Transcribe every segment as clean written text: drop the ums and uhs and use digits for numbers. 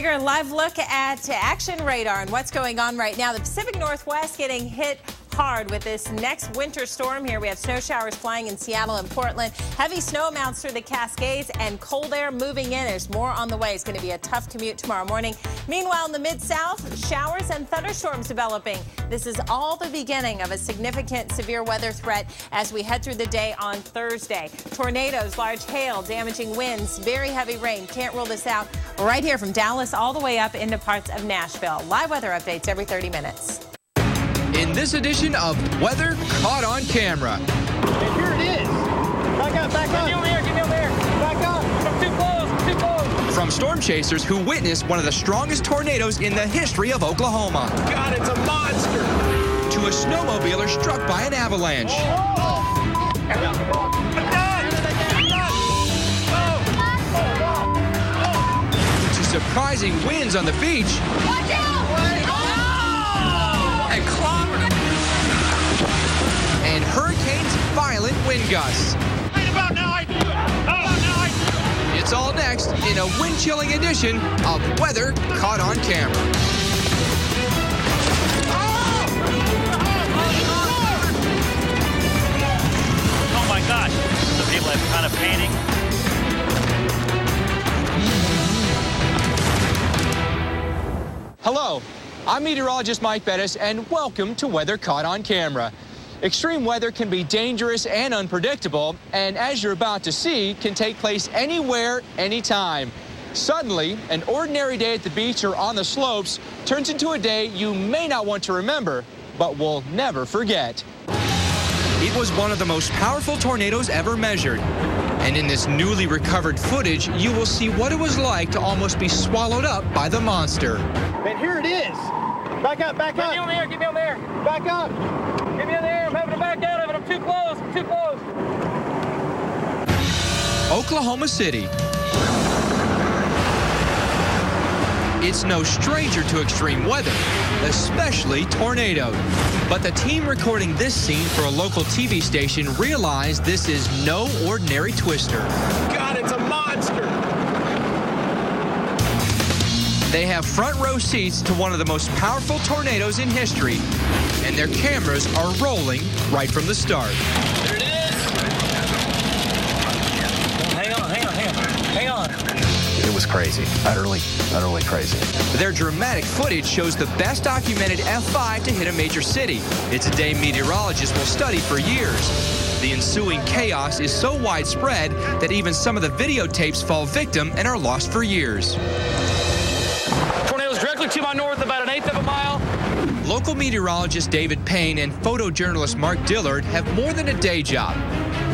Gallagher, live look at Action Radar and what's going on right now. The Pacific Northwest getting hit hard with this next winter storm here. We have snow showers flying in Seattle and Portland. Heavy snow amounts through the Cascades and cold air moving in. There's more on the way. It's going to be a tough commute tomorrow morning. Meanwhile, in the Mid-South, showers and thunderstorms developing. This is all the beginning of a significant severe weather threat as we head through the day on Thursday. Tornadoes, large hail, damaging winds, very heavy rain. Can't rule this out. Right here from Dallas all the way up into parts of Nashville. Live weather updates every 30 minutes. In this edition of Weather Caught on Camera. And here it is. Back up, back up. Get me over here, get me over here. Back up. I'm too close, I'm too close. From storm chasers who witnessed one of the strongest tornadoes in the history of Oklahoma. God, it's a monster. To a snowmobiler struck by an avalanche. To surprising winds on the beach. Watch out! And clobber. And hurricanes' violent wind gusts. Right about now I do it. About now I do it. It's all next in a wind-chilling edition of Weather Caught on Camera. Oh my gosh, the people have kind of panicked. Hello, I'm meteorologist Mike Bettis, and welcome to Weather Caught on Camera. Extreme weather can be dangerous and unpredictable, and as you're about to see, can take place anywhere, anytime. Suddenly, an ordinary day at the beach or on the slopes turns into a day you may not want to remember, but will never forget. It was one of the most powerful tornadoes ever measured. And in this newly recovered footage, you will see what it was like to almost be swallowed up by the monster. And here it is. Back up, back up. Get me over here, get me over there. Back up. Get me over there, I'm having to back out of it. I'm too close, I'm too close. Oklahoma City. It's no stranger to extreme weather, especially tornadoes. But the team recording this scene for a local TV station realized this is no ordinary twister. God, it's a monster. They have front row seats to one of the most powerful tornadoes in history, and their cameras are rolling right from the start. There it is. Hang on, hang on, hang on, hang on. It was crazy, utterly crazy. Their dramatic footage shows the best documented F5 to hit a major city. It's a day meteorologists will study for years. The ensuing chaos is so widespread that even some of the videotapes fall victim and are lost for years. Tornadoes directly to my north, about 1/8 of a mile. Local meteorologist David Payne and photojournalist Mark Dillard have more than a day job.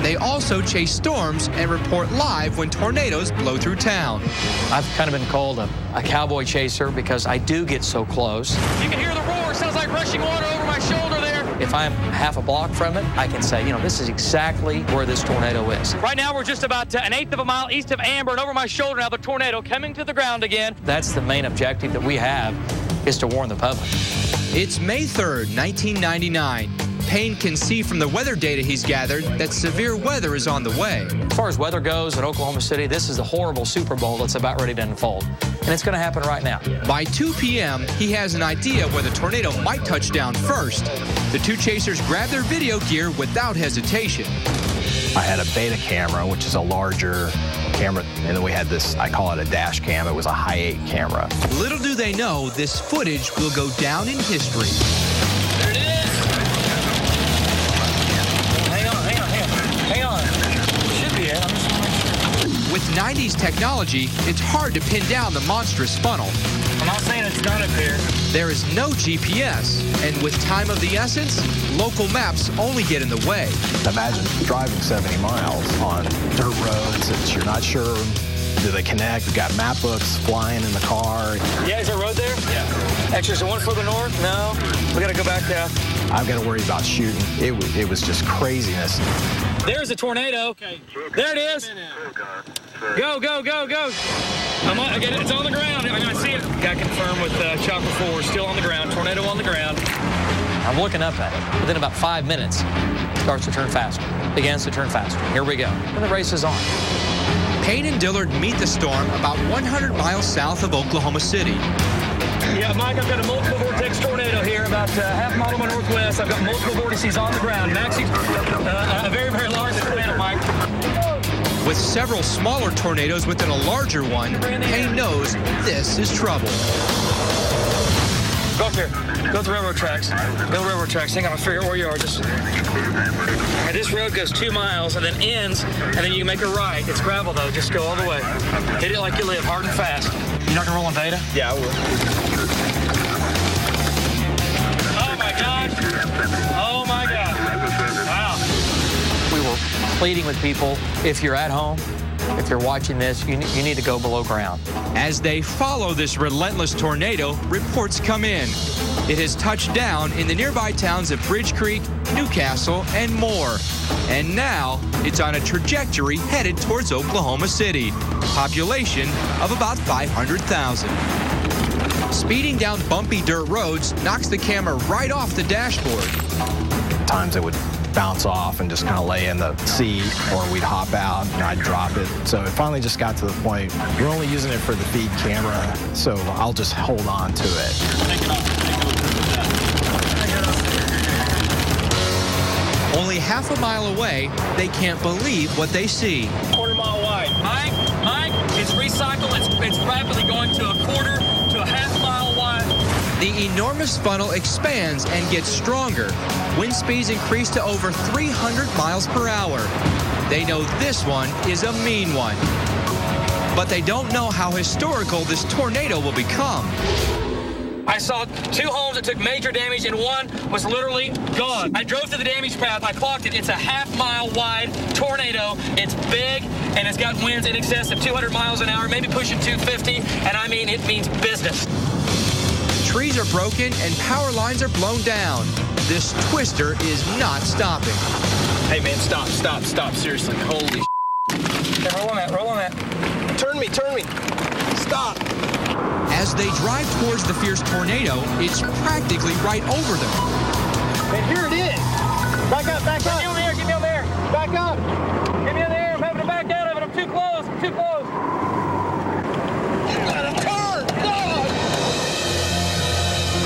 They also chase storms and report live when tornadoes blow through town. I've kind of been called a cowboy chaser because I do get so close. You can hear the roar, sounds like rushing water over my shoulder there. If I'm half a block from it, I can say, you know, this is exactly where this tornado is. Right now we're just about 1/8 of a mile east of Amber, and over my shoulder now the tornado coming to the ground again. That's the main objective that we have, is to warn the public. It's May 3rd, 1999. Payne can see from the weather data he's gathered that severe weather is on the way. As far as weather goes in Oklahoma City, this is the horrible Super Bowl that's about ready to unfold. And it's going to happen right now. By 2 p.m., he has an idea where the tornado might touch down first. The two chasers grab their video gear without hesitation. I had a beta camera, which is a larger camera, and then we had this, I call it a dash cam. It was a high 8 camera. Little do they know, this footage will go down in history. There it is. With 90s technology, it's hard to pin down the monstrous funnel. I'm not saying it's done up here. There is no GPS, and with time of the essence, local maps only get in the way. Imagine driving 70 miles on dirt roads that you're not sure, do they connect? We've got map books flying in the car. Yeah, is there a road there? Yeah. Actually, is there one further north? No. We got to go back down. I've got to worry about shooting. It was just craziness. There's a tornado. Okay. There it is. Go, go, go, go. I get it. It's on the ground. I see it. Got confirmed with Chopper 4. Still on the ground. Tornado on the ground. I'm looking up at it. Within about 5 minutes, it starts to turn faster. Begins to turn faster. Here we go. And the race is on. Payne and Dillard meet the storm about 100 miles south of Oklahoma City. Yeah, Mike, I've got a multiple vortex tornado here, about half a mile to my northwest. I've got multiple vortices on the ground. Maxi's a very, very large tornado, Mike. With several smaller tornadoes within a larger one, Payne knows this is trouble. Go up here. Go to the railroad tracks. Go to the railroad tracks. Hang on, I'll figure out where you are. And this road goes 2 miles and then ends, and then you can make a right. It's gravel, though. Just go all the way. Hit it like you live, hard and fast. You're not going to roll on data? Yeah, I will. Oh, my gosh. Oh, my God. Wow. We were pleading with people, if you're at home, if you're watching this, you need to go below ground. As they follow this relentless tornado, reports come in. It has touched down in the nearby towns of Bridge Creek, Newcastle, and more. And now it's on a trajectory headed towards Oklahoma City. Population of about 500,000. Speeding down bumpy dirt roads knocks the camera right off the dashboard. Times it would bounce off and just kind of lay in the seat, or we'd hop out and I'd drop it. So it finally just got to the point, we're only using it for the feed camera, so I'll just hold on to it. Take it off. Only half a mile away, they can't believe what they see. Quarter mile wide. Mike, it's recycled. It's rapidly going to a quarter to a half mile wide. The enormous funnel expands and gets stronger. Wind speeds increase to over 300 miles per hour. They know this one is a mean one. But they don't know how historical this tornado will become. I saw 2 homes that took major damage, and one was literally gone. I drove through the damage path. I clocked it. It's a half-mile wide tornado. It's big, and it's got winds in excess of 200 miles an hour, maybe pushing 250, and I mean, it means business. Trees are broken and power lines are blown down. This twister is not stopping. Hey, man, stop. Seriously, holy Okay, roll on that. Turn me. Stop. As they drive towards the fierce tornado, it's practically right over them. And here it is. Back up. Get me on there. Back up. Get me on there. I'm having to back out of it. I'm too close. Turn. God.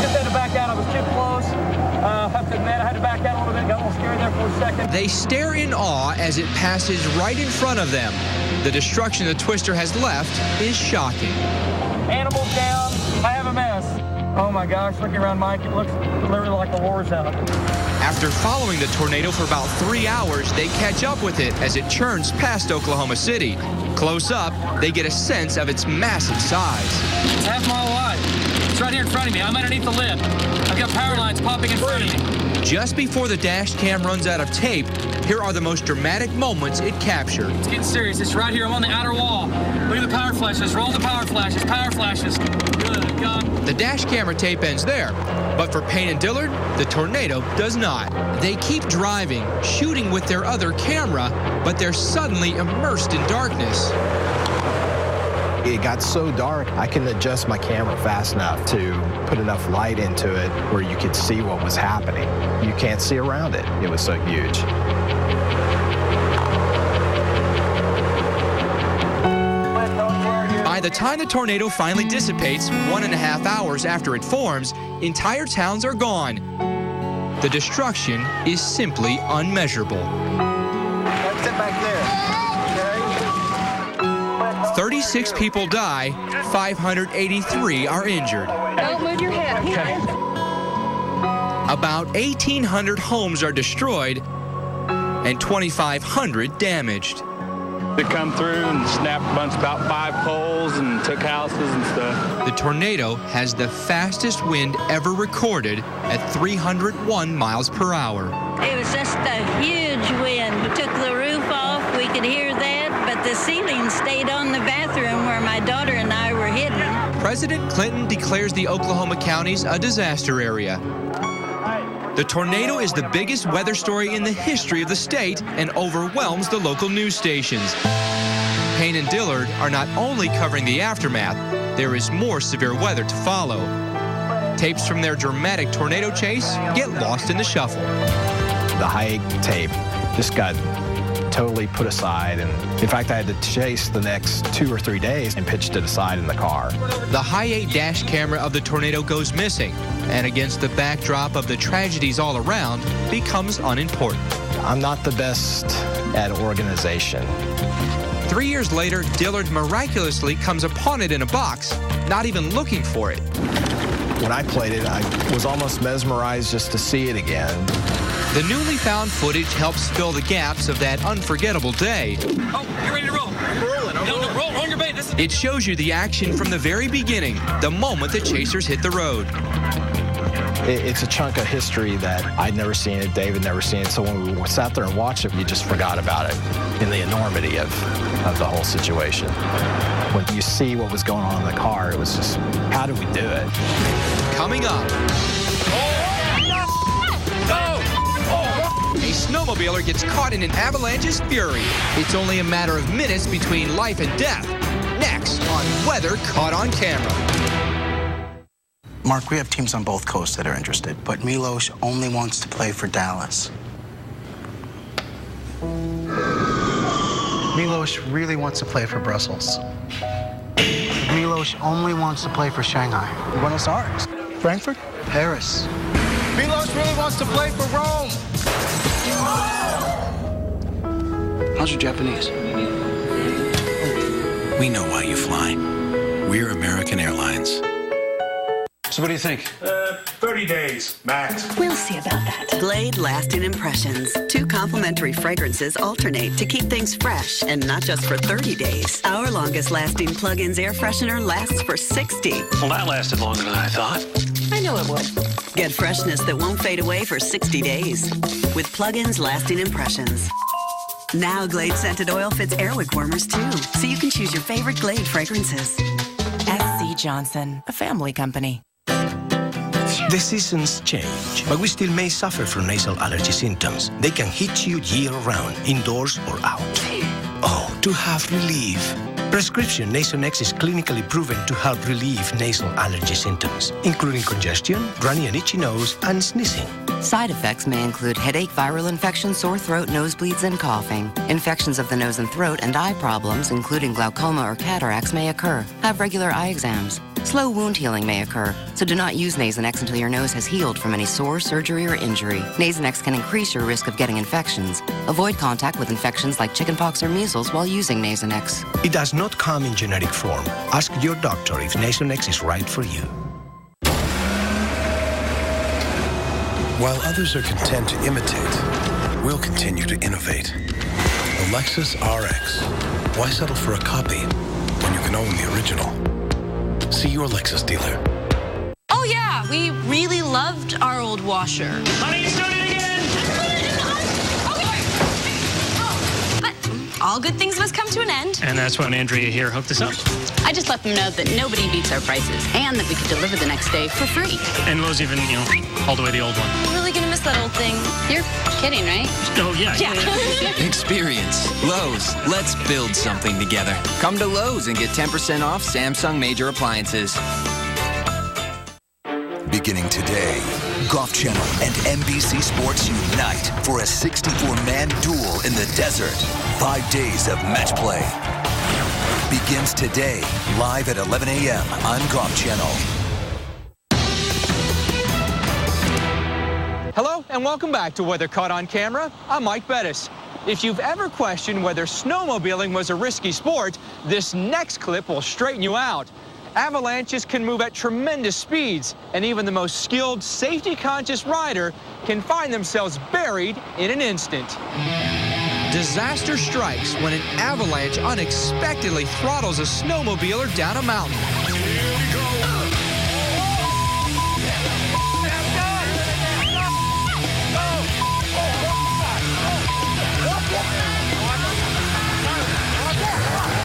Just had to back out. I was too close. I have to admit, I had to back out a little bit. Got a little scared there for a second. They stare in awe as it passes right in front of them. The destruction the twister has left is shocking. Animals down. I have a mess. Oh my gosh, looking around, Mike, it looks literally like a war zone. After following the tornado for about 3 hours, they catch up with it as it churns past Oklahoma City. Close up, they get a sense of its massive size. It's half mile wide. It's right here in front of me. I'm underneath the lip. I've got power lines popping in front of me. Just before the dash cam runs out of tape, here are the most dramatic moments it captured. It's getting serious. It's right here. I'm on the outer wall. Look at the power flashes. Roll the power flashes. Good God. The dash camera tape ends there, but for Payne and Dillard, the tornado does not. They keep driving, shooting with their other camera, but they're suddenly immersed in darkness. It got so dark, I couldn't adjust my camera fast enough to put enough light into it where you could see what was happening. You can't see around it. It was so huge. By the time the tornado finally dissipates, 1.5 hours after it forms, entire towns are gone. The destruction is simply unmeasurable. Sit back there. 36 people die, 583 are injured. Don't move your head. Okay. About 1,800 homes are destroyed and 2,500 damaged. They come through and snapped about 5 poles and took houses and stuff. The tornado has the fastest wind ever recorded at 301 miles per hour. It was just a huge wind. We took the roof off. We could hear that, but the ceiling stayed on the bathroom where my daughter and I were hidden. President Clinton declares the Oklahoma counties a disaster area. The tornado is the biggest weather story in the history of the state and overwhelms the local news stations. Payne and Dillard are not only covering the aftermath, there is more severe weather to follow. Tapes from their dramatic tornado chase get lost in the shuffle. The hike tape just got totally put aside. And in fact, I had to chase the next 2 or 3 days and pitched it aside in the car. The Hi8 dash camera of the tornado goes missing, and against the backdrop of the tragedies all around, becomes unimportant. I'm not the best at organization. 3 years later, Dillard miraculously comes upon it in a box, not even looking for it. When I played it, I was almost mesmerized just to see it again. The newly found footage helps fill the gaps of that unforgettable day. Oh, you're ready to roll. I'm rolling. No, roll on your bait. It shows you the action from the very beginning, the moment the chasers hit the road. It's a chunk of history that I'd never seen it, David never seen it, so when we sat there and watched it, we just forgot about it in the enormity of the whole situation. When you see what was going on in the car, it was just, how did we do it? Coming up. A snowmobiler gets caught in an avalanche's fury. It's only a matter of minutes between life and death. Next on Weather Caught on Camera. Mark, we have teams on both coasts that are interested, but Milos only wants to play for Dallas. Milos really wants to play for Brussels. Milos only wants to play for Shanghai. Buenos Aires. Frankfurt. Paris. Milos really wants to play for Rome. How's your Japanese? We know why you fly. We're American Airlines. So what do you think? 30 days, max. We'll see about that. Glade Lasting Impressions. 2 complimentary fragrances alternate to keep things fresh, and not just for 30 days. Our longest lasting plug-ins air freshener lasts for 60. Well, that lasted longer than I thought. I knew it would. Get freshness that won't fade away for 60 days with plug-ins Lasting Impressions. Now Glade Scented Oil fits Airwick warmers too, so you can choose your favorite Glade fragrances. SC Johnson, a family company. The seasons change, but we still may suffer from nasal allergy symptoms. They can hit you year-round, indoors or out. Oh, to have relief. Prescription Nasonex is clinically proven to help relieve nasal allergy symptoms, including congestion, runny and itchy nose, and sneezing. Side effects may include headache, viral infection, sore throat, nosebleeds, and coughing. Infections of the nose and throat and eye problems, including glaucoma or cataracts, may occur. Have regular eye exams. Slow wound healing may occur, so do not use Nasonex until your nose has healed from any sore, surgery, or injury. Nasonex can increase your risk of getting infections. Avoid contact with infections like chickenpox or measles while using Nasonex. It does not come in generic form. Ask your doctor if Nasonex is right for you. While others are content to imitate, we'll continue to innovate. The Lexus RX. Why settle for a copy when you can own the original? See your Lexus dealer. Oh yeah, we really loved our old washer. Honey, you doing it again! But all good things must come to an end. And that's when Andrea here hooked us up. I just let them know that nobody beats our prices and that we could deliver the next day for free. And Lowe's even, hauled away the old one. I'm really gonna miss that old thing. You're kidding, right? Oh, yeah. Experience. Lowe's. Let's build something together. Come to Lowe's and get 10% off Samsung major appliances. Beginning today, Golf Channel and NBC Sports unite for a 64-man duel in the desert. 5 days of match play. Begins today, live at 11 a.m. on Golf Channel. Hello and welcome back to Weather Caught on Camera. I'm Mike Bettis. If you've ever questioned whether snowmobiling was a risky sport, this next clip will straighten you out. Avalanches can move at tremendous speeds, and even the most skilled, safety-conscious rider can find themselves buried in an instant. Disaster strikes when an avalanche unexpectedly throttles a snowmobiler down a mountain.